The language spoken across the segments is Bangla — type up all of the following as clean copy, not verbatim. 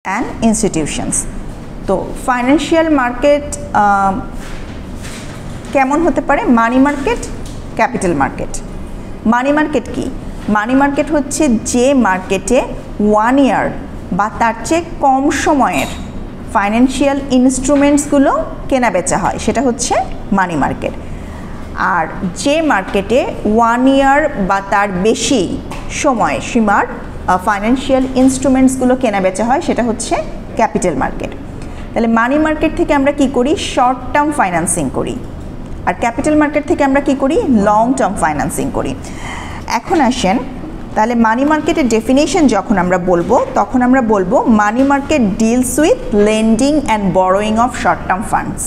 and institutions. তো ফাইন্যান্সিয়াল মার্কেট কেমন হতে পারে? Money market, capital market. Money market কি? মানি মার্কেট হচ্ছে যে মার্কেটে 1 ইয়ার বা তার চেয়ে কম সময়ের ফাইন্যান্সিয়াল ইনস্ট্রুমেন্টসগুলো কেনা বেচা হয়, সেটা হচ্ছে মানি মার্কেট। আর যে মার্কেটে 1 ইয়ার বা তার বেশি সময় সীমার ফাইন্যান্সিয়াল ইনস্ট্রুমেন্টসগুলো কেনা বেচা হয়, সেটা হচ্ছে ক্যাপিটাল মার্কেট। তাহলে মানি মার্কেট থেকে আমরা কি করি? শর্ট টার্ম ফাইন্যান্সিং করি। আর ক্যাপিটাল মার্কেট থেকে আমরা কি করি? লং টার্ম ফাইন্যান্সিং করি। এখন আসেন, তাহলে মানি মার্কেটের ডেফিনেশন যখন আমরা বলবো, তখন আমরা বলবো money market deals with lending and borrowing of short term funds.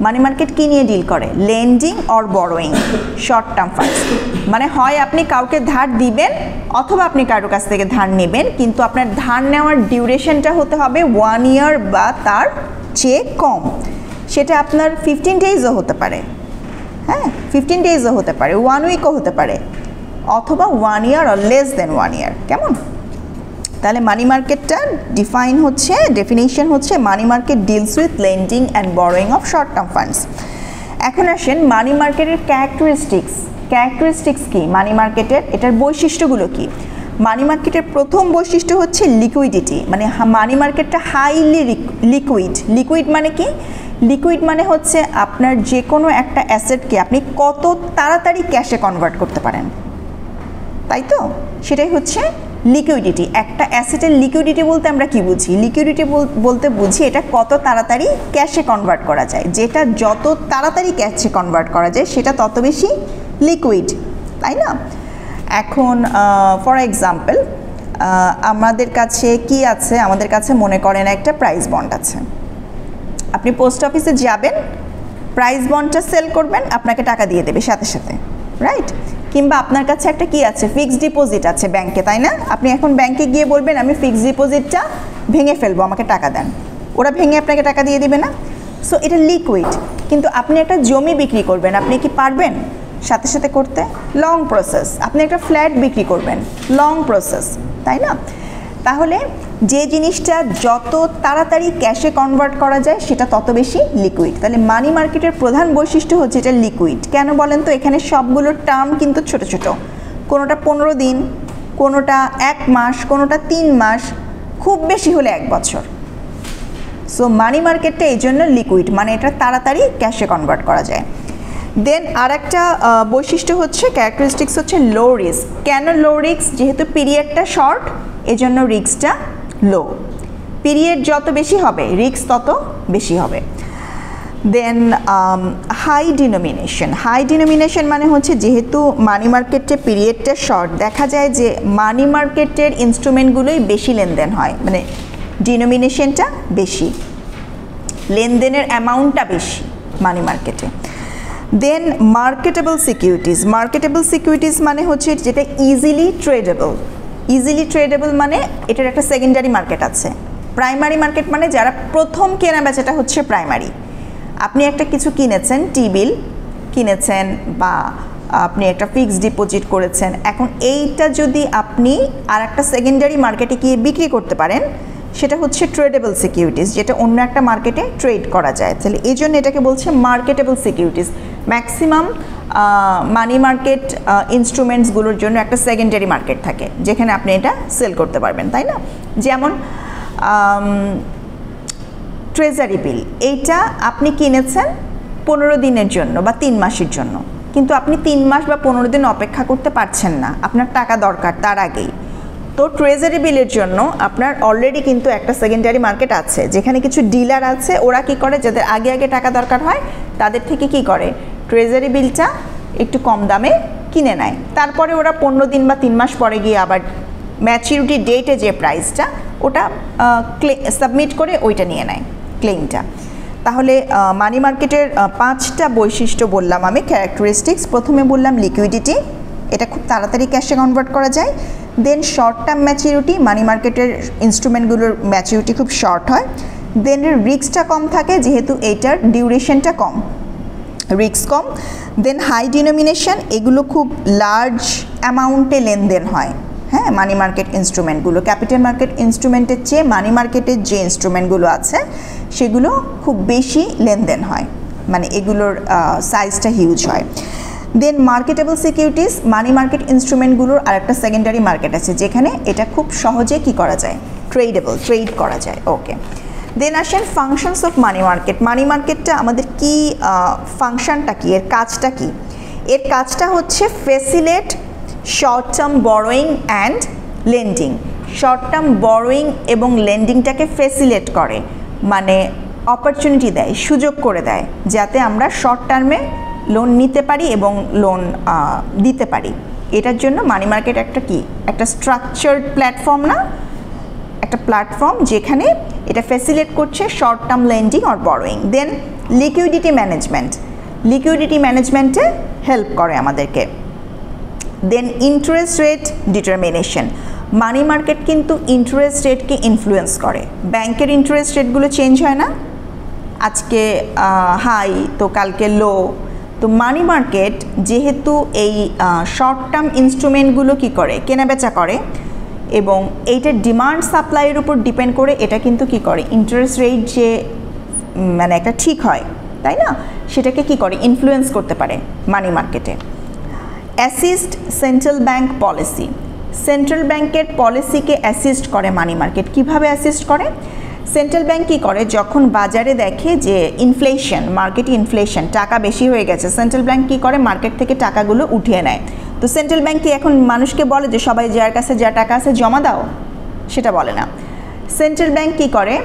Money market কী নিয়ে ডিল করে? Lending or borrowing short term funds. মানে হয় আপনি কাউকে ধার দিবেন অথবা আপনি কারোর কাছ থেকে ধার নেবেন, কিন্তু আপনার ধার নেওয়ার ডিউরেশনটা হতে হবে 1 ইয়ার বা তার চেয়ে কম। সেটা আপনার 15 ডেজও হতে পারে, হ্যাঁ 15 ডেজও হতে পারে, 1 উইকও হতে পারে, অথবা 1 ইয়ার আর লেস দেন 1 ইয়ার। কেমন? তাহলে মানি মার্কেটটা ডেফিনেশন হচ্ছে মানি market deals with lending and borrowing of short term funds. এখন আসেন মানি মার্কেটের ক্যারেক্টারিস্টিক্স কি মানি মার্কেটের? এটার বৈশিষ্ট্যগুলো কি? মানি মার্কেটের প্রথম বৈশিষ্ট্য হচ্ছে লিকুইডিটি। মানে মানি মার্কেটটা হাইলি লিকুইড মানে কি? লিকুইড মানে হচ্ছে আপনার যে কোনো একটা অ্যাসেটকে আপনি কত তাড়াতাড়ি ক্যাশে কনভার্ট করতে পারেন, তাই তো? সেটাই হচ্ছে লিকুইডিটি। একটা অ্যাসেটের লিকুইডিটি বলতে আমরা কি বুঝি? লিকুইডিটি বলতে বুঝি এটা কত তাড়াতাড়ি ক্যাশে কনভার্ট করা যায়। যেটা যত তাড়াতাড়ি ক্যাশে কনভার্ট করা যায় সেটা তত বেশি লিকুইড, তাই না? এখন ফর এক্সাম্পল আমাদের কাছে কি আছে? আমাদের কাছে মনে করেন একটা প্রাইস বন্ড আছে। আপনি পোস্ট অফিসে যাবেন, প্রাইস বন্ডটা সেল করবেন, আপনাকে টাকা দিয়ে দেবে সাথে সাথে, রাইট? কিংবা আপনার কাছে একটা কি আছে? ফিক্সড ডিপোজিট আছে ব্যাংকে, তাই না? আপনি এখন ব্যাংকে গিয়ে বলবেন আমি ফিক্সড ডিপোজিটটা ভেঙে ফেলবো, আমাকে টাকা দেন। ওরা ভেঙে আপনাকে টাকা দিয়ে দেবে না? সো এটা লিকুইড। কিন্তু আপনি একটা জমি বিক্রি করবেন, আপনি কি পারবেন সাথে সাথে করতে? Long process. আপনি একটা ফ্ল্যাট বিক্রি করবেন, লং প্রসেস, তাই না? তাহলে যে জিনিসটা যত তাড়াতাড়ি ক্যাশে কনভার্ট করা যায় সেটা তত বেশি লিকুইড। তাহলে মানি মার্কেটের প্রধান বৈশিষ্ট্য হচ্ছে এটা লিকুইড। কেন বলেন তো? এখানে সবগুলো টার্ম কিন্তু ছোট ছোট, কোনোটা 15 দিন, কোনোটা 1 মাস, কোনোটা 3 মাস, খুব বেশি হলে 1 বছর। সো মানি মার্কেটটা এই জন্য লিকুইড, মানে এটা তাড়াতাড়ি ক্যাশে কনভার্ট করা যায়। দেন আর একটা বৈশিষ্ট্য হচ্ছে, ক্যারেক্টারিস্টিক্স হচ্ছে লো রিস্ক। কেন লো রিস্ক? যেহেতু পিরিয়ডটা শর্ট, এজন্য রিস্কটা লো। পিরিয়ড যত বেশি হবে রিস্ক তত বেশি হবে। দেন হাই ডিনোমিনেশন মানে হচ্ছে যেহেতু মানি মার্কেটে পিরিয়ডটা শর্ট, দেখা যায় যে মানি মার্কেটের ইনস্ট্রুমেন্টগুলোই বেশি লেনদেন হয়, মানে ডিনোমিনেশনটা বেশি, লেনদেনের অ্যামাউন্টটা বেশি মানি মার্কেটে। দেন মার্কেটেবল সিকিউরিটিজ মানে হচ্ছে যেটা ইজিলি ট্রেডেবল, মানে এটার একটা সেকেন্ডারি মার্কেট আছে। প্রাইমারি মার্কেট মানে যারা প্রথম কেনা বেচাটা হচ্ছে প্রাইমারি। আপনি একটা কিছু কিনেছেন, টি-বিল কিনেছেন বা আপনি একটা ফিক্সড ডিপোজিট করেছেন, এখন এইটা যদি আপনি আর একটা সেকেন্ডারি মার্কেটে গিয়ে বিক্রি করতে পারেন, সেটা হচ্ছে ট্রেডেবল সিকিউরিটিজ, যেটা অন্য একটা মার্কেটে ট্রেড করা যায়। তাহলে এই জন্য এটাকে বলছে marketable securities. Maximum money market ইনস্ট্রুমেন্টসগুলোর জন্য একটা সেকেন্ডারি মার্কেট থাকে যেখানে আপনি এটা সেল করতে পারবেন, তাই না? যেমন ট্রেজারি বিল, এইটা আপনি কিনেছেন 15 দিনের জন্য বা 3 মাসের জন্য, কিন্তু আপনি 3 মাস বা 15 দিন অপেক্ষা করতে পারছেন না, আপনার টাকা দরকার তার আগেই। তো ট্রেজারি বিলের জন্য আপনার অলরেডি কিন্তু একটা সেকেন্ডারি মার্কেট আছে, যেখানে কিছু ডিলার আছে, ওরা কি করে, যাদের আগে আগে টাকা দরকার হয় তাদের থেকে কি করে, ট্রেজারি বিলটা একটু কম দামে কিনে নেয়। তারপরে ওরা 15 দিন বা 3 মাস পরে গিয়ে আবার ম্যাচুরিটি ডেটে যে প্রাইসটা ওটা সাবমিট করে ওইটা নিয়ে নেয়, ক্লেমটা। তাহলে মানি মার্কেটের 5টা বৈশিষ্ট্য বললাম আমি, ক্যারেক্টারিস্টিক্স। প্রথমে বললাম লিকুইডিটি, এটা খুব তাড়াতাড়ি ক্যাশে কনভার্ট করা যায়। দেন শর্ট টার্ম ম্যাচিউরিটি, মানি মার্কেটের ইনস্ট্রুমেন্টগুলোর ম্যাচিউরিটি খুব শর্ট হয়। দেন রিস্কটা কম থাকে, যেহেতু এইটার ডিউরেশনটা কম, রিস্ক কম। দেন হাই ডিনোমিনেশন, এগুলো খুব লার্জ অ্যামাউন্টে লেনদেন হয়, হ্যাঁ, মানি মার্কেট ইনস্ট্রুমেন্টগুলো ক্যাপিটাল মার্কেট ইনস্ট্রুমেন্টের চেয়ে মানি মার্কেটের যে ইনস্ট্রুমেন্টগুলো আছে সেগুলো খুব বেশি লেনদেন হয়, মানে এগুলোর সাইজটা হিউজ হয়। দেন মার্কেটেবল সিকিউরিটিস, মানি মার্কেট ইনস্ট্রুমেন্টগুলোর আরেকটা সেকেন্ডারি মার্কেট আছে যেখানে এটা খুব সহজে কি করা যায়, ট্রেড করা যায়। ওকে, দেন আসেন ফাংশনস অফ মানি মার্কেট। মানি মার্কেটটা আমাদের কি ফাংশনটা কি, এর কাজটা কি? এর কাজটা হচ্ছে facilitate short term borrowing and lending. Short term borrowing এবং লেন্ডিংটাকে ফেসিলেট করে, মানে অপরচুনিটি দেয়, সুযোগ করে দেয় যাতে আমরা শর্ট টার্মে লোন নিতে পারি এবং লোন দিতে পারি। এটার জন্য মানি মার্কেট একটা কি, একটা স্ট্রাকচার্ড প্ল্যাটফর্ম না, একটা প্ল্যাটফর্ম যেখানে এটা ফ্যাসিলিটেট করছে short term lending or borrowing. Then liquidity management, liquidity ম্যানেজমেন্টে হেল্প করে আমাদেরকে। Then interest rate determination, money market কিন্তু ইন্টারেস্ট রেটকে ইনফ্লুয়েন্স করে। ব্যাংকের ইন্টারেস্ট রেটগুলো চেঞ্জ হয় না, আজকে হাই তো কালকে লো। তো মানি মার্কেট যেহেতু এই শর্ট টার্ম ইনস্ট্রুমেন্টগুলো কি করে, কেনাবেচা করে এবং এইটার ডিমান্ড সাপ্লাইয়ের উপর ডিপেন্ড করে এটা কিন্তু কি করে, ইন্টারেস্ট রেট যে মানে একটা ঠিক হয় তাই না, সেটাকে কি করে, ইনফ্লুয়েন্স করতে পারে মানি মার্কেটে। Assist central bank policy, central ব্যাংকের পলিসিকে অ্যাসিস্ট করে মানি মার্কেট। কিভাবে অ্যাসিস্ট করে? সেন্ট্রাল ব্যাংক কী করে, যখন বাজারে দেখে যে ইনফ্লেশন, মার্কেটে ইনফ্লেশন, টাকা বেশি হয়ে গেছে, সেন্ট্রাল ব্যাংক কী করে, মার্কেট থেকে টাকাগুলো উঠিয়ে নেয়। তো সেন্ট্রাল ব্যাংক কি এখন মানুষকে বলে যে সবাই যার কাছে যা টাকা আছে জমা দাও? সেটা বলে না। সেন্ট্রাল ব্যাংক কী করে,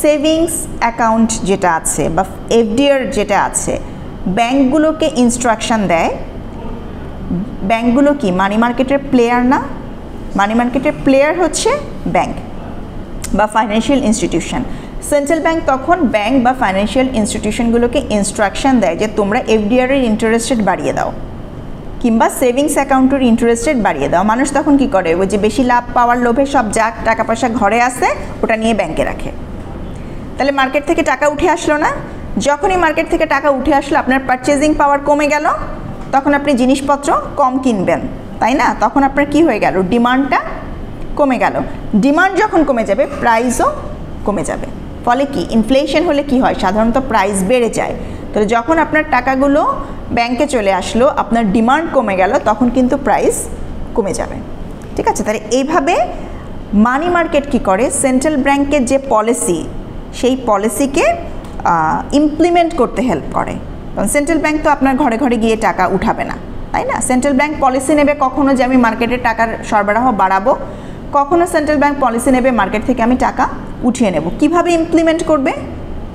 সেভিংস অ্যাকাউন্ট যেটা আছে বা এফডিআর যেটা আছে, ব্যাংকগুলোকে ইনস্ট্রাকশন দেয়। ব্যাংকগুলো কি মানি মার্কেটের প্লেয়ার না, মানি মার্কেটের প্লেয়ার হচ্ছে ব্যাংক বা ফাইন্যান্সিয়াল ইনস্টিটিউশন। সেন্ট্রাল ব্যাংক তখন ব্যাংক বা ফাইন্যান্সিয়াল ইনস্টিটিউশনগুলোকে ইনস্ট্রাকশন দেয় যে তোমরা এফডিআরের ইন্টারেস্ট রেট বাড়িয়ে দাও কিংবা সেভিংস অ্যাকাউন্টের ইন্টারেস্ট রেট বাড়িয়ে দাও। মানুষ তখন কি করে, ওই যে বেশি লাভ পাওয়ার লোভে সব যা টাকা পয়সা ঘরে আসে ওটা নিয়ে ব্যাংকে রাখে। তাহলে মার্কেট থেকে টাকা উঠে আসলো না? যখনই মার্কেট থেকে টাকা উঠে আসলো আপনার পারচেজিং পাওয়ার কমে গেল, তখন আপনি জিনিসপত্র কম কিনবেন তাই না, তখন আপনার কি হয়ে গেল, ডিমান্ডটা কমে গেল। ডিমান্ড যখন কমে যাবে প্রাইসও কমে যাবে। ফলে কি, ইনফ্লেশন হলে কি হয়, সাধারণত প্রাইস বেড়ে যায়। তাহলে যখন আপনার টাকাগুলো ব্যাংকে চলে আসলো, আপনার ডিমান্ড কমে গেল, তখন কিন্তু প্রাইস কমে যাবে। ঠিক আছে, তাহলে এইভাবে মানি মার্কেট কি করে, সেন্ট্রাল ব্যাংকের যে পলিসি সেই পলিসিকে ইমপ্লিমেন্ট করতে হেল্প করে। কারণ সেন্ট্রাল ব্যাংক তো আপনার ঘরে ঘরে গিয়ে টাকা উঠাবে না তাই না। সেন্ট্রাল ব্যাংক পলিসি নেবে কখনো যে আমি মার্কেটের টাকার সরবরাহ বাড়াবো, কখনো সেন্ট্রাল ব্যাংক পলিসি নেবে মার্কেট থেকে আমি টাকা উঠিয়ে নেব। কিভাবে ইমপ্লিমেন্ট করবে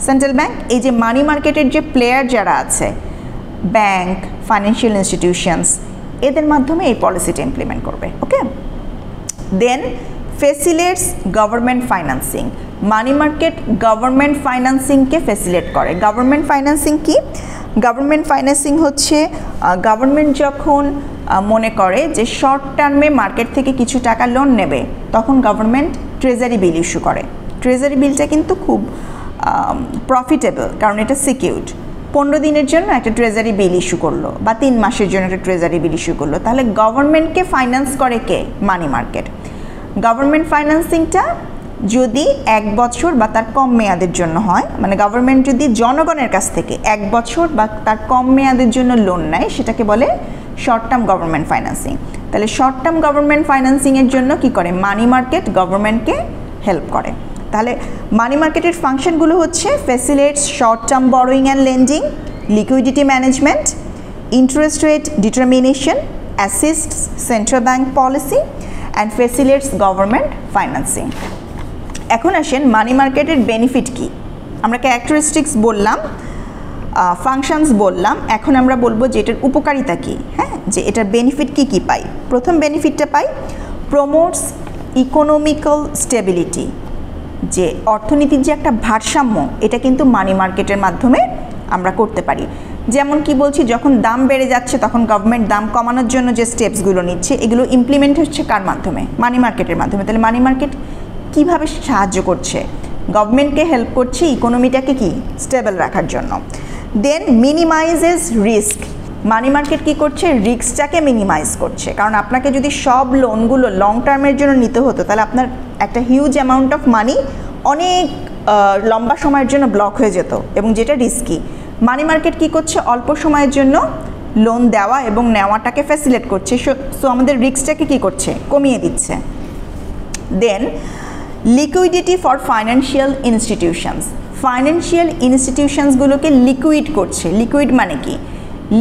সেন্ট্রাল ব্যাংক? এই যে মানি মার্কেটের যে প্লেয়ার যারা আছে, ব্যাংক, ফাইন্যান্সিয়াল ইনস্টিটিউশনস, এদের মাধ্যমে এই পলিসিটা ইমপ্লিমেন্ট করবে। Okay, then facilitates government financing. Money market government ফাইন্যান্সিংকে ফেসিলেট করে। গভর্নমেন্ট ফাইন্যান্সিং কি? গভর্নমেন্ট ফাইন্যান্সিং হচ্ছে গভর্নমেন্ট যখন মনে করে যে শর্ট টার্মে মার্কেট থেকে কিছু টাকা লোন নেবে, তখন গভর্নমেন্ট ট্রেজারি বিল ইস্যু করে। ট্রেজারি বিলটা কিন্তু খুব প্রফিটেবল, কারণ এটা সিকিউরড। 15 দিনের জন্য একটা ট্রেজারি বিল ইস্যু করলো বা 3 মাসের জন্য একটা ট্রেজারি বিল ইস্যু করলো, তাহলে গভর্নমেন্টকে ফাইন্যান্স করে কে? মানি মার্কেট। গভর্নমেন্ট ফাইন্যান্সিংটা যদি 1 বছর বা তার কম মেয়াদের জন্য হয়, মানে গভর্নমেন্ট যদি জনগণের কাছ থেকে 1 বছর বা তার কম মেয়াদের জন্য লোন নেয়, সেটাকে বলে শর্ট টার্ম গভর্নমেন্ট ফাইন্যান্সিং। তাহলে শর্ট টার্ম গভর্নমেন্ট ফাইন্যান্সিংয়ের জন্য কি করে, মানি মার্কেট গভর্নমেন্টকে হেল্প করে। তাহলে মানি মার্কেটের ফাংশনগুলো হচ্ছে facilitates short term borrowing and lending, liquidity management, interest rate determination, assists central bank policy and facilitates government financing. এখন আসেন মানি মার্কেটের বেনিফিট কি। আমরা ক্যারেক্টারিস্টিক্স বললাম, ফাংশনস বললাম, এখন আমরা বলবো যে এটার উপকারিতা কী। হ্যাঁ, যে এটার বেনিফিট কী কী পাই। প্রথম বেনিফিটটা পাই, প্রমোটস ইকোনমিক্যাল স্টেবিলিটি। যে অর্থনীতির যে একটা ভারসাম্য, এটা কিন্তু মানি মার্কেটের মাধ্যমে আমরা করতে পারি। যেমন কি বলছি, যখন দাম বেড়ে যাচ্ছে তখন গভর্নমেন্ট দাম কমানোর জন্য যে স্টেপসগুলো নিচ্ছে, এগুলো ইমপ্লিমেন্ট হচ্ছে কার মাধ্যমে? মানি মার্কেটের মাধ্যমে। তাহলে মানি মার্কেট কীভাবে সাহায্য করছে? গভর্নমেন্টকে হেল্প করছে ইকোনমিটাকে কি স্টেবল রাখার জন্য। দেন মিনিমাইজেস রিস্ক। মানি মার্কেট কী করছে, রিস্কটাকে মিনিমাইজ করছে। কারণ আপনাকে যদি সব লোনগুলো লং টার্মের জন্য নিতে হতো তাহলে আপনার একটা হিউজ অ্যামাউন্ট অফ মানি অনেক লম্বা সময়ের জন্য ব্লক হয়ে যেত এবং যেটা রিস্কি। মানি মার্কেট কী করছে, অল্প সময়ের জন্য লোন দেওয়া এবং নেওয়াটাকে ফ্যাসিলিটেট করছে। সো আমাদের রিস্কটাকে কী করছে, কমিয়ে দিচ্ছে। Then liquidity for financial institutions, financial ইনস্টিটিউশনসগুলোকে লিকুইড করছে। লিকুইড মানে কি,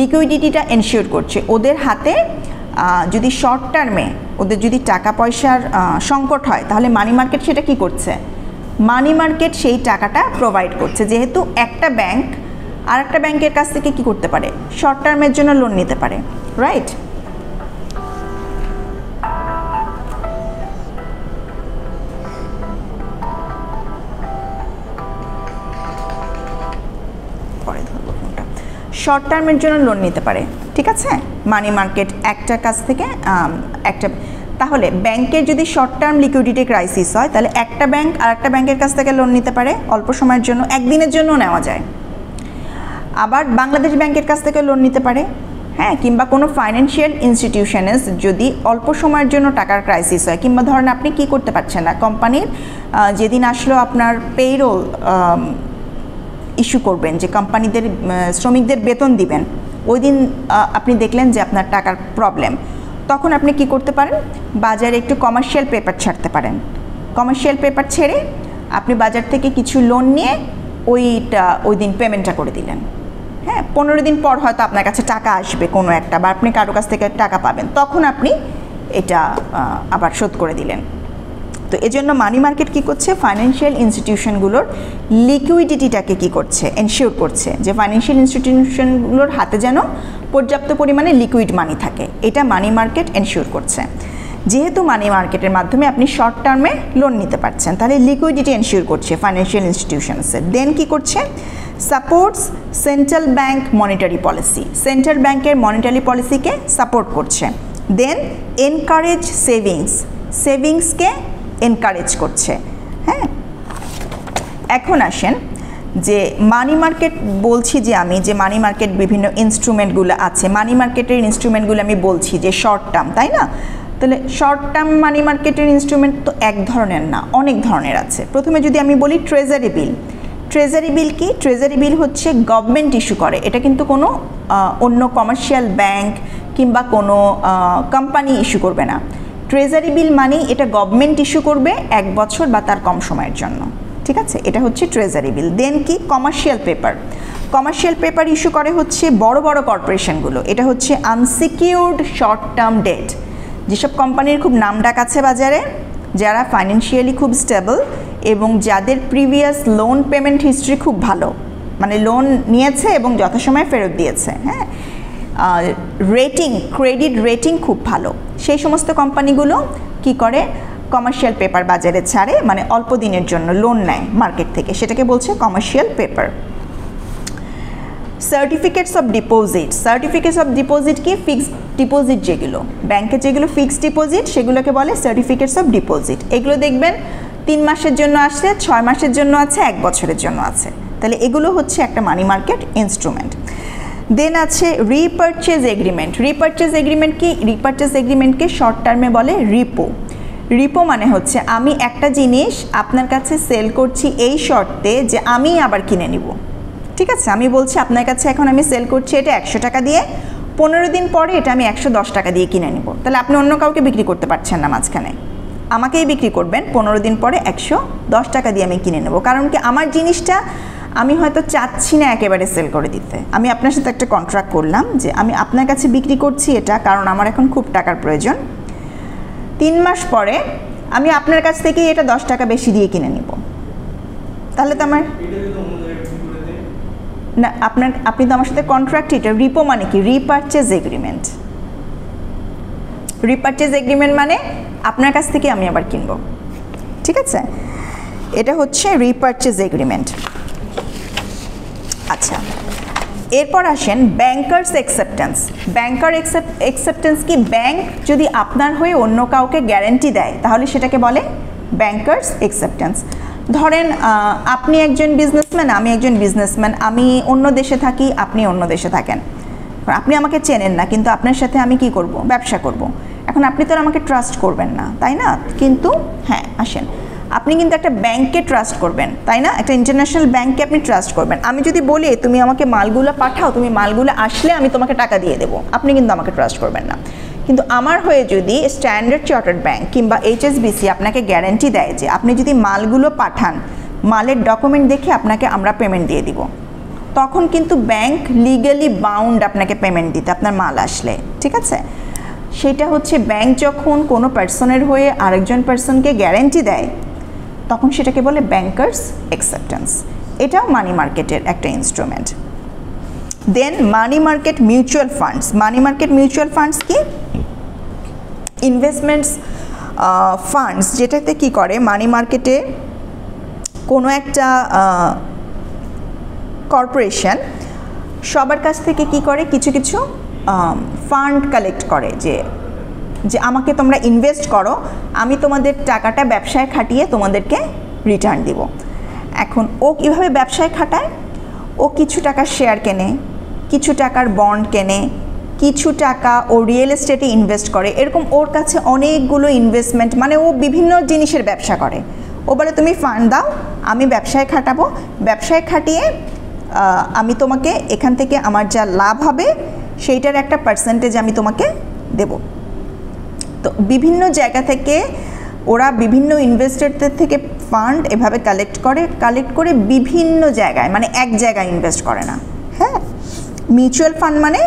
লিকুইডিটিটা এনশিওর করছে। ওদের হাতে যদি শর্ট টার্মে ওদের যদি টাকা পয়সার সংকট হয় তাহলে মানি মার্কেট সেটা কি করছে, মানি মার্কেট সেই টাকাটা প্রোভাইড করছে। যেহেতু একটা ব্যাংক আর একটা ব্যাংকের কাছ থেকে কি করতে পারে, শর্ট টার্মের জন্য লোন নিতে পারে, রাইট। শর্ট টার্মের জন্য লোন নিতে পারে, ঠিক আছে, মানি মার্কেট একটার কাছ থেকে একটা। তাহলে ব্যাংকের যদি শর্ট টার্ম লিকুইডিটি ক্রাইসিস হয় তাহলে একটা ব্যাংক আর একটা ব্যাংকের কাছ থেকে লোন নিতে পারে অল্প সময়ের জন্য, একদিনের জন্য নেওয়া যায়। আবার বাংলাদেশ ব্যাংকের কাছ থেকে লোন নিতে পারে, হ্যাঁ, কিংবা কোনো ফাইন্যান্সিয়াল ইনস্টিটিউশনস যদি অল্প সময়ের জন্য টাকার ক্রাইসিস হয়, কিংবা ধরেন আপনি কি করতে পারছেন না, কোম্পানির যেদিন আসলো আপনার পেরোল ইস্যু করবেন, যে কোম্পানিদের শ্রমিকদের বেতন দিবেন, ওই দিন আপনি দেখলেন যে আপনার টাকার প্রবলেম, তখন আপনি কি করতে পারেন, বাজারে একটু কমার্শিয়াল পেপার ছাড়তে পারেন। কমার্শিয়াল পেপার ছেড়ে আপনি বাজার থেকে কিছু লোন নিয়ে ওই দিন পেমেন্টটা করে দিলেন। হ্যাঁ, 15 দিন পর হয়তো আপনার কাছে টাকা আসবে কোনো একটা, বা আপনি কারো কাছ থেকে টাকা পাবেন, তখন আপনি এটা আবার শোধ করে দিলেন। তো এজন্য মানি মার্কেট কী করছে, ফাইন্যান্সিয়াল ইনস্টিটিউশনগুলোর লিকুইডিটিটাকে কী করছে, এনশিওর করছে যে ফাইন্যান্সিয়াল ইনস্টিটিউশনগুলোর হাতে যেন পর্যাপ্ত পরিমাণে লিকুইড মানি থাকে, এটা মানি মার্কেট এনশিওর করছে। যেহেতু মানি মার্কেটের মাধ্যমে আপনি শর্ট টার্মে লোন নিতে পারছেন, তাহলে লিকুইডিটি এনশিওর করছে ফাইন্যান্সিয়াল ইনস্টিটিউশনসের। দেন কী করছে, supports central bank monetary policy, central ব্যাংকের মনিটারি পলিসিকে সাপোর্ট করছে। দেন এনকারেজ সেভিংসকে এনকারেজ করছে। হ্যাঁ, এখন আসেন যে মানি মার্কেট বলছি যে আমি যে মানি মার্কেট বিভিন্ন ইনস্ট্রুমেন্টগুলো আছে, মানি মার্কেটের ইনস্ট্রুমেন্টগুলো আমি বলছি যে শর্ট টার্ম, তাই না? তাহলে শর্ট টার্ম মানি মার্কেটের ইনস্ট্রুমেন্ট তো এক ধরনের না, অনেক ধরনের আছে। প্রথমে যদি আমি বলি ট্রেজারি বিল। ট্রেজারি বিল কি? ট্রেজারি বিল হচ্ছে গভর্নমেন্ট ইস্যু করে, এটা কিন্তু কোনো অন্য কমার্শিয়াল ব্যাংক কিংবা কোনো কোম্পানি ইস্যু করবে না। ট্রেজারি বিল মানে এটা গভর্নমেন্ট ইস্যু করবে 1 বছর বা তার কম সময়ের জন্য, ঠিক আছে, এটা হচ্ছে ট্রেজারি বিল। দেন কি, commercial paper. Commercial paper issue করে হচ্ছে বড় বড় কর্পোরেশনগুলো, এটা হচ্ছে আনসিকিউরড শর্ট টার্ম ডেট। যেসব কোম্পানির খুব নামডাক আছে বাজারে, যারা ফাইন্যান্সিয়ালি খুব স্টেবল এবং যাদের প্রিভিয়াস লোন পেমেন্ট হিস্ট্রি খুব ভালো, মানে লোন নিয়েছে এবং যথাসময়ে ফেরত দিয়েছে, হ্যাঁ, রেটিং, ক্রেডিট রেটিং খুব ভালো, সেই সমস্ত কোম্পানিগুলো কি করে, কমার্শিয়াল পেপার বাজারে ছাড়ে, মানে অল্প দিনের জন্য লোন নেয় মার্কেট থেকে, সেটাকে বলছে commercial paper. Certificates of deposit. Certificates of deposit কি? ফিক্সড ডিপোজিট, যেগুলো ব্যাংকে যেগুলো ফিক্সড ডিপোজিট সেগুলোকে বলে সার্টিফিকেটস অফ ডিপোজিট। এগুলো দেখবেন 3 মাসের জন্য আসছে, 6 মাসের জন্য আছে, 1 বছরের জন্য আছে। তাহলে এগুলো হচ্ছে একটা মানি মার্কেট ইনস্ট্রুমেন্ট। দেন আছে রিপারচেজ এগ্রিমেন্ট। রিপারচেজ এগ্রিমেন্ট কি? রিপারচেজ এগ্রিমেন্টকে শর্ট টার্মে বলে রিপো। রিপো মানে হচ্ছে আমি একটা জিনিস আপনার কাছে সেল করছি এই শর্তে যে আমি আবার কিনে নিব, ঠিক আছে। আমি বলছি আপনার কাছে এখন আমি সেল করছি এটা 100 টাকা দিয়ে, 15 দিন পরে এটা আমি 110 টাকা দিয়ে কিনে নিব। তাহলে আপনি অন্য কাউকে বিক্রি করতে পারছেন না মাঝখানে, আমাকেই বিক্রি করবেন, 15 দিন পরে 110 টাকা দিয়ে আমি কিনে নেব। কারণ কি, আমার জিনিসটা আমি হয়তো চাচ্ছি না একেবারে সেল করে দিতে, আমি আপনার সাথে একটা কন্ট্রাক্ট করলাম যে আমি আপনার কাছে বিক্রি করছি এটা কারণ আমার এখন খুব টাকার প্রয়োজন, 3 মাস পরে আমি আপনার কাছ থেকে এটা 10 টাকা বেশি দিয়ে কিনে নিব। তাহলে তো আমার না, আপনি তো আমার সাথে কন্ট্রাক্ট, এটা রিপো মানে কি? রিপারচেজ এগ্রিমেন্ট। রিপারচেজ এগ্রিমেন্ট মানে আপনার কাছ থেকে আমি আবার কিনব, ঠিক আছে, এটা হচ্ছে রিপারচেজ এগ্রিমেন্ট। আচ্ছা, এরপর আসেন ব্যাংকার্স অ্যাকসেপ্টেন্স। ব্যাংকার অ্যাকসেপ্টেন্স কি? ব্যাংক যদি আপনার হয়ে অন্য কাউকে গ্যারান্টি দেয় তাহলে সেটাকে বলে ব্যাংকার্স অ্যাকসেপ্টেন্স। ধরেন আপনি একজন বিজনেসম্যান, আমি একজন বিজনেসম্যান, আমি অন্য দেশে থাকি, আপনি অন্য দেশে থাকেন, আপনি আমাকে চেনেন না, কিন্তু আপনার সাথে আমি কি করব, ব্যবসা করব। এখন আপনি তো আর আমাকে ট্রাস্ট করবেন না, তাই না? কিন্তু হ্যাঁ, আসেন, আপনি কিন্তু একটা ব্যাংককে ট্রাস্ট করবেন, তাই না? একটা ইন্টারন্যাশনাল ব্যাংককে আপনি ট্রাস্ট করবেন। আমি যদি বলি তুমি আমাকে মালগুলো পাঠাও, তুমি মালগুলো আসলে আমি তোমাকে টাকা দিয়ে দেবো, আপনি কিন্তু আমাকে ট্রাস্ট করবেন না। কিন্তু আমার হয়ে যদি স্ট্যান্ডার্ড চার্টার্ড ব্যাংক কিংবা HSBC আপনাকে গ্যারান্টি দেয় যে আপনি যদি মালগুলো পাঠান, মালের ডকুমেন্ট দেখে আপনাকে আমরা পেমেন্ট দিয়ে দিব, তখন কিন্তু ব্যাংক লিগালি বাউন্ড আপনাকে পেমেন্ট দিতে আপনার মাল আসলে, ঠিক আছে? সেটা হচ্ছে ব্যাংক যখন কোনো পার্সনের হয়ে আরেকজন পার্সনকে গ্যারান্টি দেয়, তখন সেটাকে বলে ব্যাংকার্স অ্যাকসেপ্টেন্স। এটাও মানি মার্কেটের একটা instrument. Then money market mutual funds. Money market mutual funds কি? ইনভেস্টমেন্টস ফান্ডস, যেটাতে কি করে, মানি মার্কেটে কোনো একটা কর্পোরেশন সবার কাছ থেকে কি করে, কিছু কিছু ফান্ড কালেক্ট করে, যে আমাকে তোমরা ইনভেস্ট করো, আমি তোমাদের টাকাটা ব্যবসায় খাটিয়ে তোমাদেরকে রিটার্ন দিব। এখন ও কীভাবে ব্যবসায় খাটায়? ও কিছু টাকার শেয়ার কেনে, কিছু টাকার বন্ড কেনে, কিছু টাকা ও রিয়েল এস্টেটে ইনভেস্ট করে। এরকম ওর কাছে অনেকগুলো ইনভেস্টমেন্ট, মানে ও বিভিন্ন জিনিসের ব্যবসা করে। ও বলে তুমি ফান্ড দাও, আমি ব্যবসায় খাটাবো, ব্যবসায় খাটিয়ে আমি তোমাকে এখান থেকে আমার যা লাভ হবে সেইটার একটা পার্সেন্টেজ আমি তোমাকে দেব। তো বিভিন্ন জায়গা থেকে ওরা বিভিন্ন ইনভেস্টরদের থেকে ফান্ড এভাবে কালেক্ট করে বিভিন্ন জায়গায়, মানে এক জায়গায় ইনভেস্ট করে না। হ্যাঁ, মিউচুয়াল ফান্ড মানে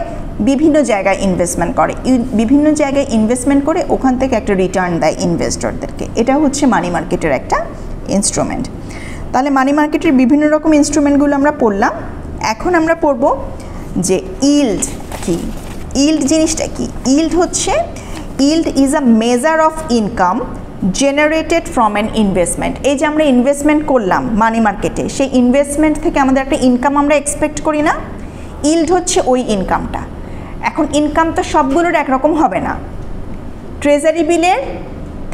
বিভিন্ন জায়গায় ইনভেস্টমেন্ট করে, বিভিন্ন জায়গায় ইনভেস্টমেন্ট করে ওখান থেকে একটা রিটার্ন দেয় ইনভেস্টরদেরকে। এটা হচ্ছে মানি মার্কেটের একটা ইনস্ট্রুমেন্ট। তাহলে মানি মার্কেটের বিভিন্ন রকম ইনস্ট্রুমেন্টগুলো আমরা পড়লাম। এখন আমরা পড়ব যে ইল্ড কি। ইল্ড জিনিসটা কি? ইল্ড হচ্ছে, yield is a measure of income generated from an investment. এই যে আমরা ইনভেস্টমেন্ট করলাম মানি মার্কেটে, সেই ইনভেস্টমেন্ট থেকে আমাদের একটা ইনকাম আমরা এক্সপেক্ট করি না? ইল্ড হচ্ছে ওই ইনকামটা। এখন ইনকাম তো সবগুলোর একরকম হবে না। ট্রেজারি বিলের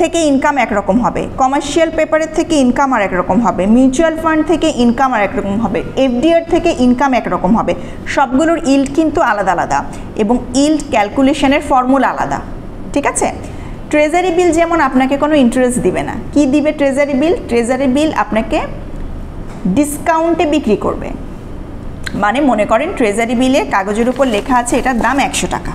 থেকে ইনকাম একরকম হবে, কমার্শিয়াল পেপারের থেকে ইনকাম আর একরকম হবে, মিউচুয়াল ফান্ড থেকে ইনকাম আর একরকম হবে, এফডিআর থেকে ইনকাম একরকম হবে। সবগুলোর ইল্ড কিন্তু আলাদা আলাদা, এবং ইল্ড ক্যালকুলেশনের ফর্মুলা আলাদা, ঠিক আছে? ট্রেজারি বিল যেমন আপনাকে কোনো ইন্টারেস্ট দিবে না। কি দিবে ট্রেজারি বিল? ট্রেজারি বিল আপনাকে ডিসকাউন্টে বিক্রি করবে। মানে মনে করেন ট্রেজারি বিলে কাগজের উপর লেখা আছে এটার দাম 100 টাকা,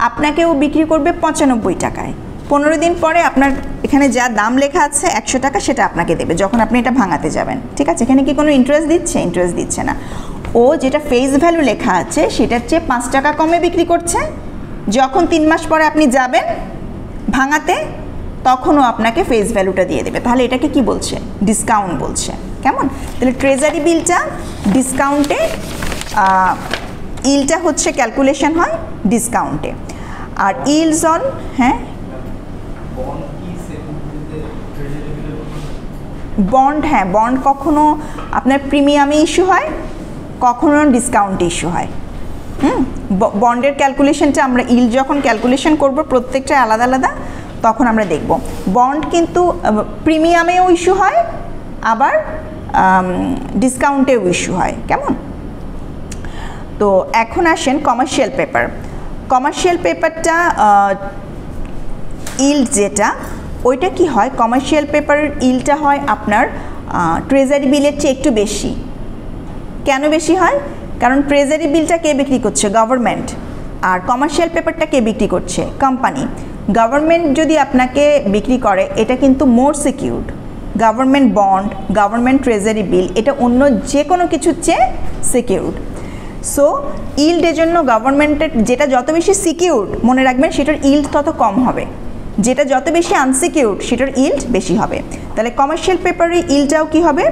আপনাকেও বিক্রি করবে 95 টাকায়। 15 দিন পরে আপনার এখানে যা দাম লেখা আছে 100 টাকা, সেটা আপনাকে দেবে যখন আপনি এটা ভাঙাতে যাবেন, ঠিক আছে? এখানে কি কোনো ইন্টারেস্ট দিচ্ছে? ইন্টারেস্ট দিচ্ছে না। ও যেটা ফেস ভ্যালু লেখা আছে সেটার চেয়ে 5 টাকা কমে বিক্রি করছে। যখন 3 মাস পরে আপনি যাবেন ভাঙাতে, তখনও আপনাকে ফেস ভ্যালুটা দিয়ে দেবে। তাহলে এটাকে কি বলছে? ডিসকাউন্ট বলছে। কেমন? তাহলে ট্রেজারি বিলটা ডিসকাউন্টে, ইলটা হচ্ছে ক্যালকুলেশন হয় ডিসকাউন্টে। আর ইলস অন, হ্যাঁ, বন্ড, হ্যাঁ, বন্ড কখনো আপনার প্রিমিয়ামে ইস্যু হয়, কখনো ডিসকাউন্টে ইস্যু হয়। বন্ডের ক্যালকুলেশনটা আমরা ইল যখন ক্যালকুলেশন করব প্রত্যেকটা আলাদা আলাদা, তখন আমরা দেখব বন্ড কিন্তু প্রিমিয়ামেও ইস্যু হয়, আবার ডিসকাউন্টেও ইস্যু হয়। কেমন? তো এখন আসেন কমার্শিয়াল পেপার। কমার্শিয়াল পেপারটা ইল্ড যেটা, ওইটা কি হয়, কমার্শিয়াল পেপারের ইল্ডটা হয় আপনার ট্রেজারি বিলের চেয়ে একটু বেশি। কেন বেশি হয়? কারণ ট্রেজারি বিলটা কে বিক্রি করছে? গভর্নমেন্ট। আর কমার্শিয়াল পেপারটা কে বিক্রি করছে? কোম্পানি। গভর্নমেন্ট যদি আপনাকে বিক্রি করে, এটা কিন্তু more secured. Government bond, government treasury bill, এটা অন্য যে কোনো কিছুর চেয়ে সিকিউরড। সো ইল্ডের জন্য গভর্নমেন্টের যেটা যত বেশি সিকিউরড, মনে রাখবেন সেটার ইল্ড তত কম হবে। যেটা যত বেশি আনসিকিউরড সেটার ইল্ড বেশি হবে। তাহলে কমার্শিয়াল পেপারের ইল্ডটাও কি হবে?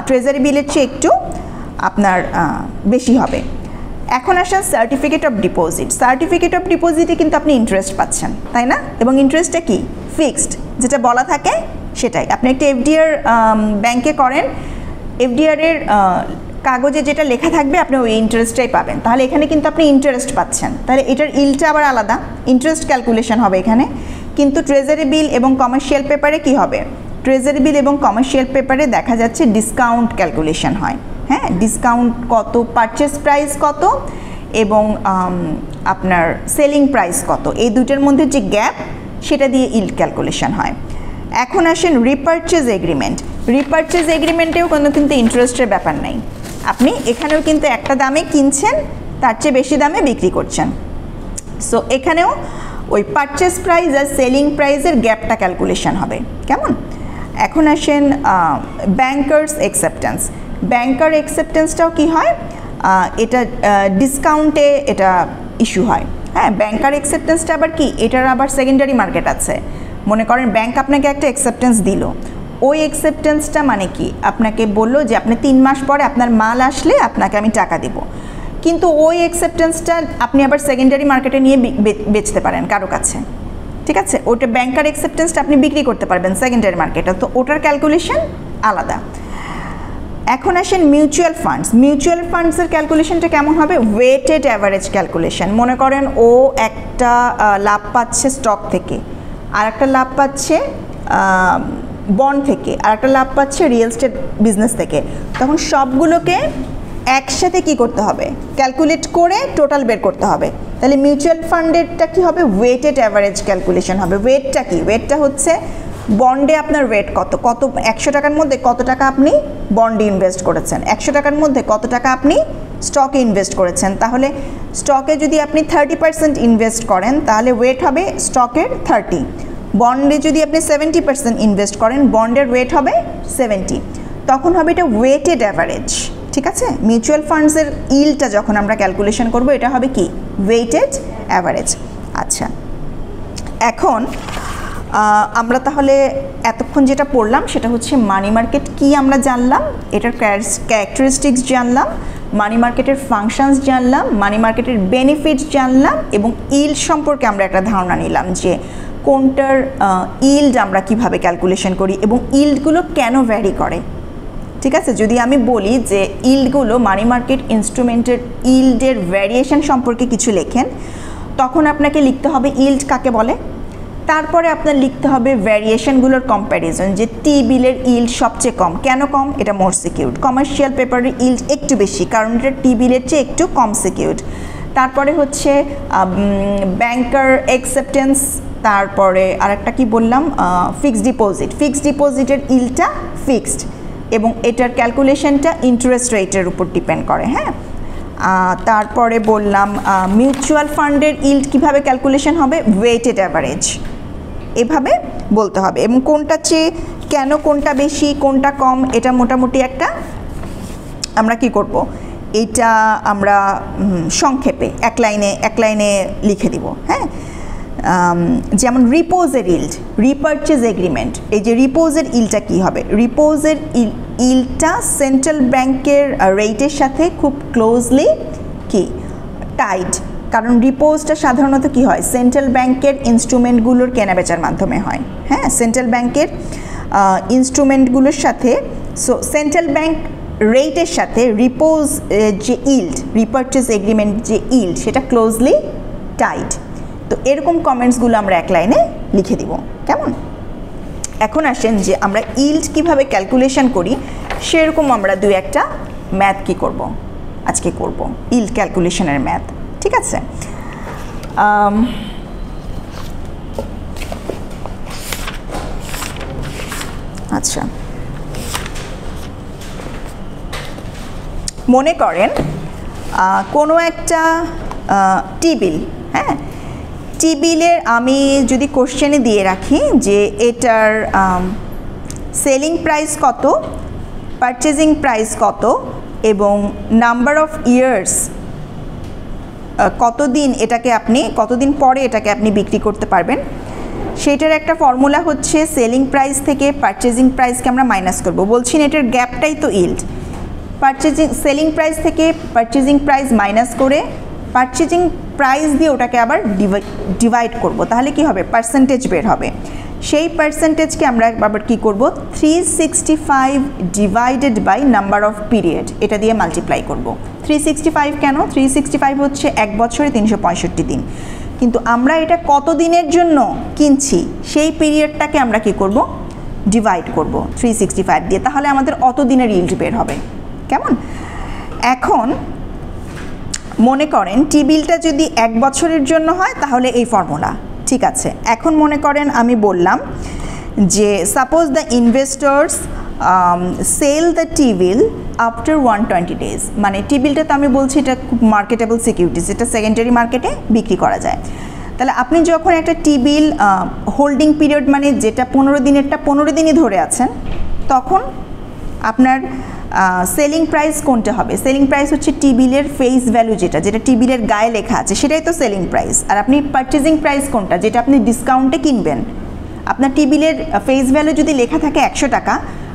ট্রেজারি বিলের চেয়ে একটু আপনার বেশি হবে। এখন আসেন certificate of deposit. Certificate of ডিপোজিটে কিন্তু আপনি ইন্টারেস্ট পাচ্ছেন, তাই না? এবং ইন্টারেস্টটা কি? ফিক্সড, যেটা বলা থাকে সেটাই। আপনি একটা এফডিআর ব্যাংকে করেন, এফডিআরের কাগজে যেটা লেখা থাকবে আপনি ওই ইন্টারেস্টটাই পাবেন। তাহলে এখানে কিন্তু আপনি ইন্টারেস্ট পাচ্ছেন। তাহলে এটার ইল্ডটা আবার আলাদা, ইন্টারেস্ট ক্যালকুলেশন হবে এখানে। কিন্তু ট্রেজারি বিল এবং কমার্শিয়াল পেপারে কি হবে? ট্রেজারি বিল এবং কমার্শিয়াল পেপারে দেখা যাচ্ছে ডিসকাউন্ট ক্যালকুলেশন হয়। হ্যাঁ, ডিসকাউন্ট কত, পারচেস প্রাইস কত, এবং আপনার সেলিং প্রাইস কত, এই দুটোর মধ্যে যে গ্যাপ সেটা দিয়ে ইল্ড ক্যালকুলেশন হয়। এখন আসেন রিপারচেজ এগ্রিমেন্ট। রিপারচেজ এগ্রিমেন্টেও কিন্তু ইন্টারেস্টের ব্যাপার নাই, আপনি এখানেও কিন্তু একটা দামে কিনছেন, তার চেয়ে বেশি দামে বিক্রি করছেন। সো এখানেও ওই পারচেজ প্রাইস আর সেলিং প্রাইসের গ্যাপটা ক্যালকুলেশন হবে। কেমন? এখন আসেন ব্যাংকার্স অ্যাকসেপ্টেন্স। ব্যাংকার অ্যাকসেপ্টেন্সটাও কি হয়, এটা ডিসকাউন্টে এটা ইস্যু হয়। হ্যাঁ, ব্যাংকার অ্যাকসেপ্টেন্সটা আবার কি, এটার আবার সেকেন্ডারি মার্কেট আছে। মনে করেন ব্যাংক আপনাকে একটা অ্যাকসেপ্টেন্স দিল, ওই অ্যাকসেপ্টেন্সটা মানে কি, আপনাকে বললো যে আপনি 3 মাস পরে আপনার মাল আসলে আপনাকে আমি টাকা দিব, কিন্তু ওই অ্যাকসেপ্টেন্সটা আপনি আবার সেকেন্ডারি মার্কেটে নিয়ে বেচতে পারেন কারো কাছে। ঠিক আছে, ওটা ব্যাংকার অ্যাকসেপ্টেন্সটা আপনি বিক্রি করতে পারবেন সেকেন্ডারি মার্কেটে, তো ওটার ক্যালকুলেশন আলাদা। এখন আসেন মিউচুয়াল ফান্ডস। মিউচুয়াল ফান্ডসের ক্যালকুলেশনটা কেমন হবে, ওয়েটেড অ্যাভারেজ ক্যালকুলেশন। মনে করেন ও একটা লাভ পাচ্ছে স্টক থেকে, আর একটা লাভ পাচ্ছে বন্ড থেকে, আর একটা লাভ পাচ্ছে রিয়েল এস্টেট বিজনেস থেকে, তখন সবগুলোকে একসাথে কি করতে হবে, ক্যালকুলেট করে টোটাল বের করতে হবে। তাহলে মিউচুয়াল ফান্ডেরটা কি হবে, ওয়েটেড অ্যাভারেজ ক্যালকুলেশন হবে। ওয়েটটা কি, ওয়েটটা হচ্ছে বন্ডে আপনার ওয়েট কত, 100 টাকার মধ্যে কত টাকা আপনি বন্ডে ইনভেস্ট করেছেন, 100 টাকার মধ্যে কত টাকা আপনি স্টকে ইনভেস্ট করেছেন। তাহলে স্টকে যদি আপনি 30% ইনভেস্ট করেন তাহলে ওয়েট হবে স্টকের 30, বন্ডে যদি আপনি 70% ইনভেস্ট করেন বন্ডের ওয়েট হবে 70, তখন হবে এটা ওয়েটেড অ্যাভারেজ। ঠিক আছে, মিউচুয়াল ফান্ডসের ইল্ডটা যখন আমরা ক্যালকুলেশন করব এটা হবে কি, ওয়েটেড অ্যাভারেজ। আচ্ছা, এখন আমরা তাহলে এতক্ষণ যেটা পড়লাম সেটা হচ্ছে মানি মার্কেট কি আমরা জানলাম, এটার ক্যারেক্টারিস্টিক্স জানলাম, মানি মার্কেটের ফাংশনস জানলাম, মানি মার্কেটের বেনিফিটস জানলাম, এবং ইল্ড সম্পর্কে আমরা একটা ধারণা নিলাম যে কোনটার ইল্ড আমরা কিভাবে ক্যালকুলেশন করি এবং ইল্ডগুলো কেন ভ্যারি করে। ঠিক আছে, যদি আমি বলি যে ইল্ডগুলো মানি মার্কেট ইনস্ট্রুমেন্টের ইল্ডের ভ্যারিয়েশন সম্পর্কে কিছু লেখেন, তখন আপনাকে লিখতে হবে ইল্ড কাকে বলে, তারপরে আপনার লিখতে হবে ভ্যারিয়েশনগুলোর কম্প্যারিজন, যে টি বিলের ইল্ড সবচেয়ে কম, কেন কম, এটা মোর সিকিউরড। কমার্শিয়াল পেপারের ইল্ড একটু বেশি, কারণ এটা টি বিলের চেয়ে একটু কম সিকিউরড। তারপরে হচ্ছে ব্যাংকার অ্যাকসেপ্টেন্স, তারপরে আরেকটা কি বললাম, ফিক্সড ডিপোজিট। ফিক্সড ডিপোজিটের ইল্ডটা ফিক্সড এবং এটার ক্যালকুলেশনটা ইন্টারেস্ট রেটের উপর ডিপেন্ড করে। হ্যাঁ, তারপরে বললাম মিউচুয়াল ফান্ডের ইল্ড কিভাবে ক্যালকুলেশন হবে, ওয়েটেড অ্যাভারেজ, এভাবে বলতে হবে। এবং কোনটা চেয়ে কেন, কোনটা বেশি কোনটা কম, এটা মোটামুটি একটা আমরা কি করব, এটা আমরা সংক্ষেপে এক লাইনে লিখে দিব। হ্যাঁ, যেমন রিপোজের ইল্ড, রিপারচেজ এগ্রিমেন্ট, এই যে রিপোজের ইল্ডটা কি হবে, রিপোজের ইল্ডটা সেন্ট্রাল ব্যাংকের রেটের সাথে খুব ক্লোজলি কি টাইড, কারণ রিপোজটা সাধারণত কি হয়, সেন্ট্রাল ব্যাংকের ইনস্ট্রুমেন্টগুলোর কেনাবেচার মাধ্যমে হয়। হ্যাঁ, সেন্ট্রাল ব্যাংকের ইনস্ট্রুমেন্টগুলোর সাথে, সো সেন্ট্রাল ব্যাংক রেটের সাথে রিপোজ যে ইল্ড, রিপারচেজ এগ্রিমেন্ট যে ইল্ড, সেটা ক্লোজলি টাইড। তো এরকম কমেন্টসগুলো আমরা এক লাইনে লিখে দিব। কেমন? এখন আসেন যে আমরা ইল্ড কিভাবে ক্যালকুলেশন করি, সেরকম আমরা দুই একটা ম্যাথ কি করব, আজকে করব ইল্ড ক্যালকুলেশনের ম্যাথ। ঠিক আছে, আচ্ছা, মনে করেন কোনো একটা টি বিল, হ্যাঁ, টি বিলের আমি যদি কোশ্চেনে দিয়ে রাখি যে এটার সেলিং প্রাইস কত, পারচেজিং প্রাইস কত, এবং নাম্বার অফ ইয়ার্স কতদিন এটাকে আপনি, কতদিন পরে এটাকে আপনি বিক্রি করতে পারবেন, সেটার একটা ফর্মুলা হচ্ছে সেলিং প্রাইস থেকে পারচেজিং প্রাইসকে আমরা মাইনাস করব। বলছি না, এটার গ্যাপটাই তো ইল্ড। সেলিং প্রাইস থেকে পারচেজিং প্রাইস মাইনাস করে পারচেজিং প্রাইস দিয়ে ওটাকে আবার ডিভাইড করব, তাহলে কি হবে, পার্সেন্টেজ বের হবে। সেই পার্সেন্টেজকে আমরা আবার কি করব, 365 divided by number of period, এটা দিয়ে মাল্টিপ্লাই করব। 365 কেন, 365 হচ্ছে এক বছরে 365 দিন, কিন্তু আমরা এটা কত দিনের জন্য কিনছি সেই পিরিয়ডটাকে আমরা কি করব, ডিভাইড করব 365 দিয়ে, তাহলে আমাদের অত দিনের ইল্ড বের হবে। কেমন? এখন মনে করেন টি বিলটা যদি 1 বছরের জন্য হয় তাহলে এই ফর্মুলা, ঠিক আছে। এখন মনে করেন আমি বললাম যে suppose the investors sell the T bill after 120 days, মানে টি বিলটা তো আমি বলছি এটা খুব মার্কেটেবল সিকিউরিটিস, এটা সেকেন্ডারি মার্কেটে বিক্রি করা যায়। তাহলে আপনি যখন একটা টি বিল হোল্ডিং পিরিয়ড, মানে যেটা 15 দিনেরটা 15 দিনই ধরে আছেন, তখন আপনার সেলিং প্রাইস কোনটা হবে? সেলিং প্রাইস হচ্ছে টি বিলের ফেস ভ্যালু, যেটা টি বিলের গায়ে লেখা আছে সেটাই তো সেলিং প্রাইস। আর আপনি পারচেজিং প্রাইস কোনটা? যেটা আপনি ডিসকাউন্টে কিনবেন। আপনার টি বিলের ফেস ভ্যালু যদি লেখা থাকে 100 টাকা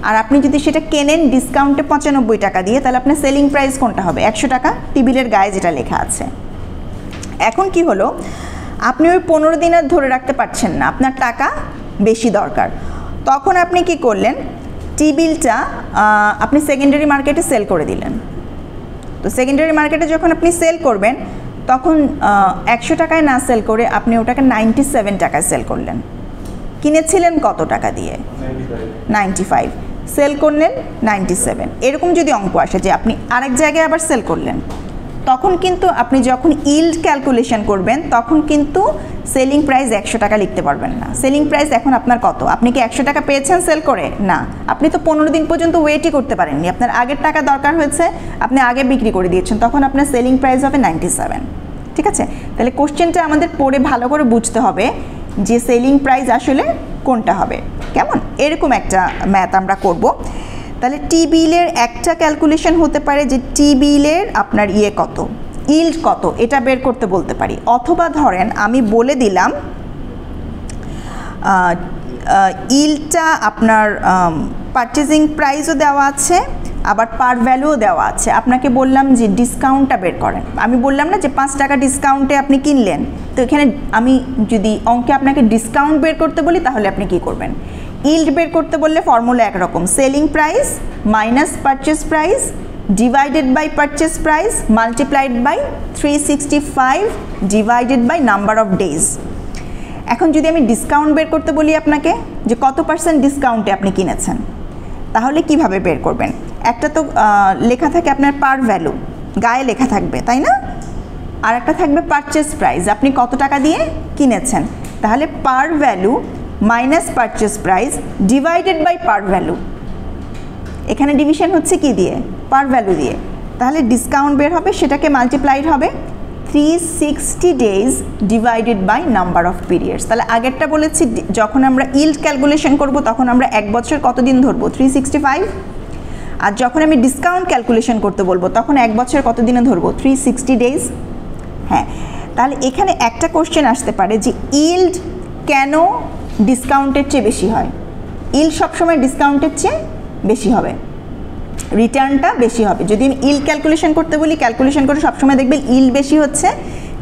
আর আপনি যদি সেটা কেনেন ডিসকাউন্টে 95 টাকা দিয়ে, তাহলে আপনার সেলিং প্রাইস কোনটা হবে? 100 টাকা, টি বিলের গায়ে যেটা লেখা আছে। এখন কি হলো, আপনি ওই 15 দিন আর ধরে রাখতে পারছেন না, আপনার টাকা বেশি দরকার। তখন আপনি কি করলেন, টি বিলটা আপনি সেকেন্ডারি মার্কেটে সেল করে দিলেন। তো সেকেন্ডারি মার্কেটে যখন আপনি সেল করবেন তখন 100 টাকায় না সেল করে আপনি ওটাকে 97 টাকায় সেল করলেন। কিনেছিলেন কত টাকা দিয়ে? 95, সেল করলেন 97। এরকম যদি অঙ্ক আসে যে আপনি আরেক জায়গায় আবার সেল করলেন, তখন কিন্তু আপনি যখন ইল্ড ক্যালকুলেশন করবেন তখন কিন্তু সেলিং প্রাইস 100 টাকা লিখতে পারবেন না। সেলিং প্রাইস এখন আপনার কত? আপনি কি 100 টাকা পেয়েছেন সেল করে? না, আপনি তো 15 দিন পর্যন্ত ওয়েটই করতে পারেননি, আপনার আগের টাকা দরকার হয়েছে, আপনি আগে বিক্রি করে দিয়েছেন, তখন আপনার সেলিং প্রাইস হবে 97। ঠিক আছে, তাহলে কোশ্চেনটা আমাদের পড়ে ভালো করে বুঝতে হবে যে সেলিং প্রাইস আসলে কোনটা হবে। কেমন? এরকম একটা ম্যাথ আমরা করব। তাহলে টি বিলের একটা ক্যালকুলেশন হতে পারে যে টি বিলের আপনার কত, ইল্ড কত, এটা বের করতে বলতে পারি। অথবা ধরেন আমি বলে দিলাম ইল্ডটা আপনার পারচেজিং প্রাইসও দেওয়া আছে, আবার পার ভ্যালুও দেওয়া আছে। আপনাকে বললাম যে ডিসকাউন্টটা বের করেন, আমি বললাম না যে 5 টাকা ডিসকাউন্টে আপনি কিনলেন, তো এখানে আমি যদি অঙ্কে আপনাকে ডিসকাউন্ট বের করতে বলি তাহলে আপনি কি করবেন? ইল্ড বের করতে বললে ফর্মুলা একরকম, selling price minus purchase price divided by purchase price multiplied by 365 divided by number of days. এখন যদি আমি ডিসকাউন্ট বের করতে বলি আপনাকে যে কত % ডিসকাউন্টে আপনি কিনেছেন, তাহলে কিভাবে বের করবেন? একটা তো লেখা থাকে আপনার পার ভ্যালু, গায়ে লেখা থাকবে, তাই না? আর একটা থাকবে পারচেজ প্রাইস, আপনি কত টাকা দিয়ে কিনেছেন। তাহলে par value minus purchase price divided by par value, এখানে ডিভিশন হচ্ছে কি দিয়ে? পার ভ্যালু দিয়ে। তাহলে ডিসকাউন্ট বের হবে, সেটাকে মাল্টিপ্লাইড হবে 360 days divided by number of periods. তাহলে আগেরটা বলেছি যখন আমরা ইল্ড ক্যালকুলেশন করব তখন আমরা 1 বছর কতদিন ধরবো? 365। আর যখন আমি ডিসকাউন্ট ক্যালকুলেশন করতে বলবো তখন 1 বছর কত দিনে ধরবো? 360 ডেজ। হ্যাঁ, তাহলে এখানে একটা কোশ্চেন আসতে পারে যে ইল্ড কেন ডিসকাউন্টের চেয়ে বেশি হয়? ইল্ড সবসময় ডিসকাউন্টের চেয়ে বেশি হবে, রিটার্নটা বেশি হবে। যদি আমি ইল্ড ক্যালকুলেশন করতে বলি, ক্যালকুলেশন করে সবসময় দেখবেন ইল্ড বেশি হচ্ছে,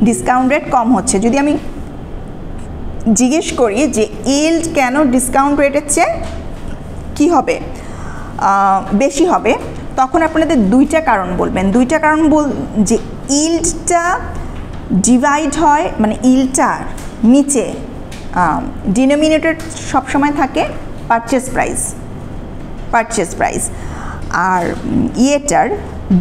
ডিসকাউন্ট রেট কম হচ্ছে। যদি আমি জিজ্ঞেস করি যে ইল্ড কেন ডিসকাউন্ট রেটের চেয়ে কী হবে, বেশি হবে, তখন আপনাদের 2টা কারণ বলবেন। 2টা কারণ যে ইল্ডটা ডিভাইড হয়, মানে ইল্ডটার নিচে ডিনোমিনেটর সবসময় থাকে পারচেজ প্রাইস, আর ইয়েটার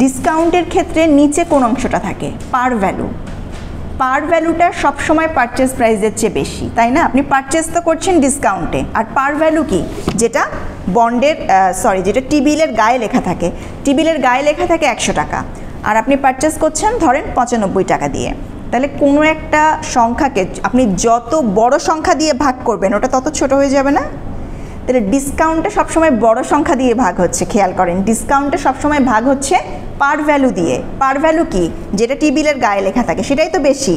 ডিসকাউন্টের ক্ষেত্রে নিচে কোন অংশটা থাকে? পার ভ্যালুটা সবসময় পারচেজ প্রাইসের চেয়ে বেশি, তাই না? আপনি পারচেজ তো করছেন ডিসকাউন্টে, আর পার ভ্যালু কি? যেটা বন্ডের যেটা টি বিলের গায়ে লেখা থাকে, টি বিলের গায়ে লেখা থাকে 100 টাকা আর আপনি পারচেজ করছেন ধরেন 95 টাকা দিয়ে। তাহলে কোনো একটা সংখ্যাকে আপনি যত বড় সংখ্যা দিয়ে ভাগ করবেন ওটা তত ছোট হয়ে যাবে না? তাহলে ডিসকাউন্টে সবসময় বড় সংখ্যা দিয়ে ভাগ হচ্ছে, খেয়াল করেন, ডিসকাউন্টে সবসময় ভাগ হচ্ছে পার ভ্যালু দিয়ে। পার ভ্যালু কি? যেটা টি বিলের গায়ে লেখা থাকে সেটাই তো বেশি।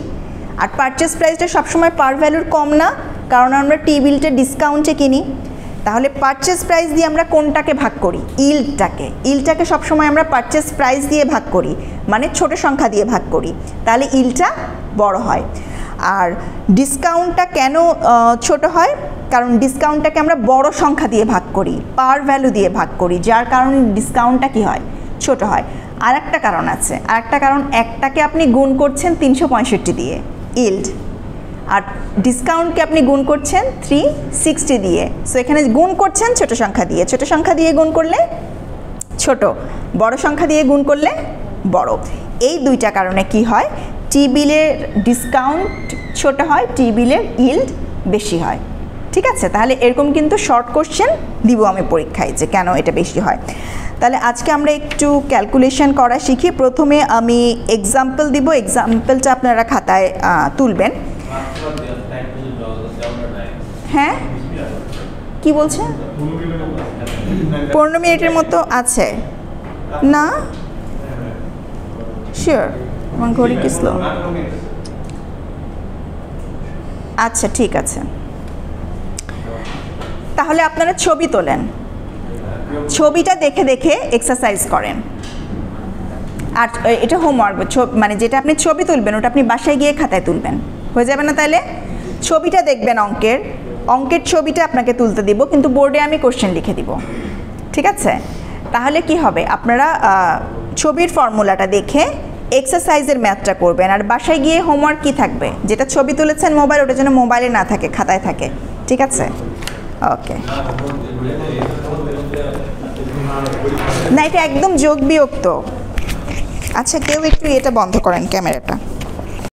আর পারচেজ প্রাইসটা সবসময় পার ভ্যালুর কম না, কারণ আমরা টি বিলটা ডিসকাউন্টে কিনি। তাহলে পারচেজ প্রাইস দিয়ে আমরা কোনটাকে ভাগ করি? ইল্ডটাকে সবসময় আমরা পারচেজ প্রাইস দিয়ে ভাগ করি, মানে ছোট সংখ্যা দিয়ে ভাগ করি, তাহলে ইল্ডটা বড় হয়। আর ডিসকাউন্টটা কেন ছোট হয়? কারণ ডিসকাউন্টটাকে আমরা বড় সংখ্যা দিয়ে ভাগ করি, পার ভ্যালু দিয়ে ভাগ করি, যার কারণে ডিসকাউন্টটা কি হয়? ছোট হয়। আর একটা কারণ আছে, আরেকটা কারণ, একটাকে আপনি গুণ করছেন 365 দিয়ে ইল্ড, আর ডিসকাউন্টকে আপনি গুণ করছেন 360 দিয়ে। সো এখানে গুণ করছেন ছোট সংখ্যা দিয়ে গুণ করলে ছোট, বড় সংখ্যা দিয়ে গুণ করলে বড়। এই দুইটা কারণে কি হয়, টি বিলের ডিসকাউন্ট ছোট হয়, টি বিলের ইল্ড বেশি হয়। ঠিক আছে, তাহলে এরকম কিন্তু শর্ট কোশ্চেন দিব আমি পরীক্ষায় যে কেন এটা বেশি হয়। তাহলে আজকে আমরা একটু ক্যালকুলেশন করা শিখি। প্রথমে আমি এক্সাম্পল দিব, এক্সাম্পলটা আপনারা খাতায় তুলবেন। হ্যাঁ কি বলছেন? 15 মিনিটের মতো আছে না? শিওর, আমার ঘড়ি কি স্লো? আচ্ছা ঠিক আছে, তাহলে আপনারা ছবি তোলেন, ছবিটা দেখে দেখে এক্সারসাইজ করেন। আর এটা হোমওয়ার্ক, মানে যেটা আপনি ছবি তুলবেন ওটা আপনি বাসায় গিয়ে খাতায় তুলবেন, হয়ে যাবে না? তাহলে ছবিটা দেখবেন, অঙ্কের ছবিটা আপনাকে তুলতে দিব, কিন্তু বোর্ডে আমি কোশ্চেন লিখে দিব। ঠিক আছে, তাহলে কি হবে, আপনারা ছবির ফর্মুলাটা দেখে এক্সারসাইজের ম্যাথটা করবেন। আর বাসায় গিয়ে হোমওয়ার্ক কি থাকবে, যেটা ছবি তুলেছেন মোবাইল, ওটা যেন মোবাইলে না থাকে, খাতায় থাকে। ঠিক আছে, ওকে। না এটা একদম যোগ বিয়োগ তো। আচ্ছা কেউ একটু এটা বন্ধ করেন ক্যামেরাটা।